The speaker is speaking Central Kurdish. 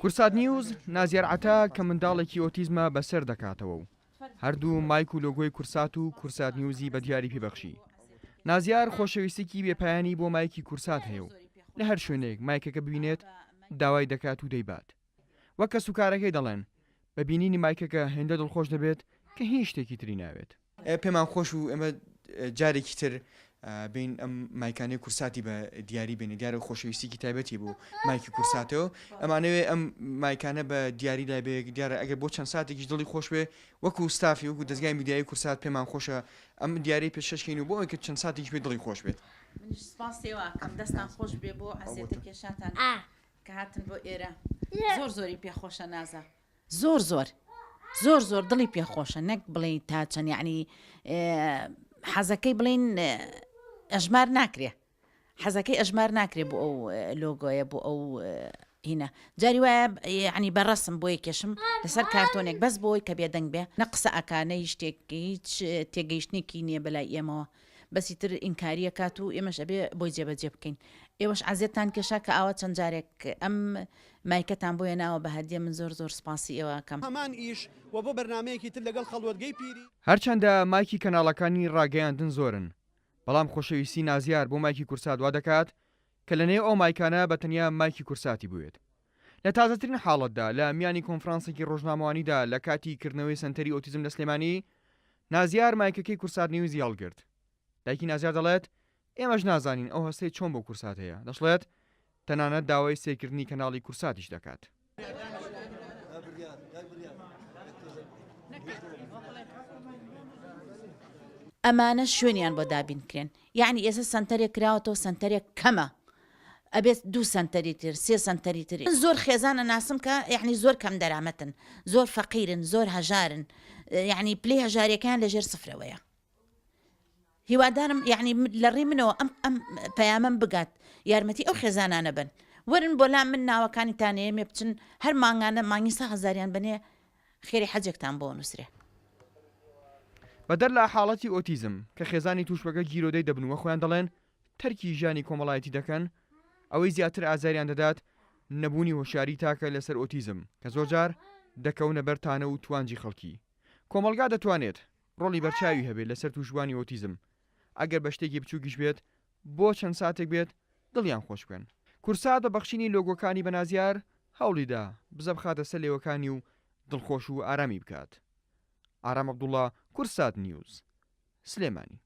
کورسات نیوز نازیار عتا کە منداڵێکی ئۆتیزمە بەسەر دەکاتەوە و هەردوو مایک و لۆگۆی کورسات و کورسات نیوزی بە دیاری پێبەخشی. نازیار خۆشەویستێکی بێپایانی بۆ مایکی کورسات هەیە و لە هەر شوێنێک مایکەکە ببینێت داوای دەکات و دەیبات. وەک کە سوکارەکەی دەڵێن بە بینینی مایکەکە هێندە دڵخۆش دەبێت کە هیچ شتێکی تری ناوێت. پێمان خۆش و ئێمە جارێکی تر بین ئەم مایکانەی کورساتی بە دیاری بینێ دیارە خۆشەویستێکی تایبەتی بوو مایکی کورساتەوە ئەمانەوێ ئەم مایکانە بە دیاری لای بێ دیارە ئەگەر بۆ چەند ساتێکیش دڵی خۆش بێ وەکو ستافی وەکو دەستگای میدیای کورسات پێمان خۆشە ئەم دیاری پێشکەین و بۆ ئەوکە چەند ساتێکی بێ دڵی خۆش بێت. سپاسیەوە کەم دەستان خۆش بێ بۆ ئەزیێتە کێشاتان کە هاتن بۆ ئێرە زۆری پێخۆشە نازە زۆر دڵی پێخۆشە نەک بڵێ تا چەند یعنی حەزەکەی بڵین ئەژمار ناکرێ حەزەکەی ئەژمار ناکرێ بۆ ئەو لۆگۆیە بۆ ئەو هینە جاری وایە ینی بەڕەسم بۆ یەکێشم لەسەر کارتۆنێک بەس بۆی کە بێدەنگ بێ نە قسە ئەکانەی شتێک هیچ تێگەیشتێکی نییە بەلای ئێمەوە بەسی تر ئینکاریە کات و ئێمەش ئەبێ بۆی جێبەجێ بکەین. ئێوەش عزیێتان کێشا کە ئاوە چەند جارێک ئەم مایکەتان بۆیە ناوە بە هەدیە من زۆر سپاسی ئێوەکەم هەمان ئیش و بۆ بەرنمەیەکی تر لەگەڵ خەڵوەرگەی پیری هەرچەندە مایکی کەناڵەکانی ڕاگەیاندن زۆرن بەڵام خۆشەویستی نازیار بۆ مایکی کورسات وا دەکات کە لەنێو ئەو مایکانە بە تەنیا مایکی کورساتی بوێت. لە تازەترین حاڵەتدا لە میانی کۆنفرانسێکی ڕۆژنامەوانیدا لە کاتی کردنەوەی سەنتەری ئۆتیزم لە سلێمانی نازیار مایکەکەی کورسات نیوزی هەڵگرت. دایکی نازیار دەڵێت ئێمەش نازانین ئەو هەستەی چۆن بۆ کورسات هەیە دەشڵێت تەنانەت داوای سێکردنی کەناڵی کورساتیش دەکات. ئەمانە شوێنیان بۆ دابینکرێن یعنی ئێستا سنتەرێک کراوەتەوە سنتەرێک کەمە ئەبێت 2 سنتەری تر 3 سنتەری تری زۆر خێزانە ناسم کە یعنی زۆر کەم دەرامەتن زۆر فەقیرن زۆر هەژارن یعنی پلەی هەژاریەکان لەژێر سفرەوەیە. هیوادارم یعنی لە ڕێی منەوە ئەم پەیامەم بگات یارمەتی ئەو خێزانانە بن وەرن بۆ لام من ناوەکانی تانەیەمێ بچن هەر مانگانە مانگی 100,000 بنێ خێری حەجێکتان بۆ نووسرێ. بەدەر لە حاڵەتی ئۆتیزم کە خێزانی تووشبەکە گیرۆدەی دەبنوە خۆیان دەڵێن تەرکی ژیانی کۆمەڵایەتی دەکەن ئەوەی زیاتر ئازاریان دەدات نەبوونی هۆشیاری تاکە لەسەر ئۆتیزم کە زۆرجار دەکەونە بەرتانە و توانجی خەڵکی. کۆمەلگا دەتوانێت ڕۆڵی بەرچاوی هەبێت لەسەر تووشبوانی ئۆتیزم ئەگەر بە شتێکی بچووکیش بێت بۆ چەند ساتێک بێت دڵیان خۆش بکەن. کورسات بە بەخشینی لۆگۆکانی بە نازیار هەوڵیدا بزە بخاتە سەر لێوەکانی و دڵخۆش و ئارامی بکات. ئارام عەبدوڵڵا کورسات نیوز سلێمانی.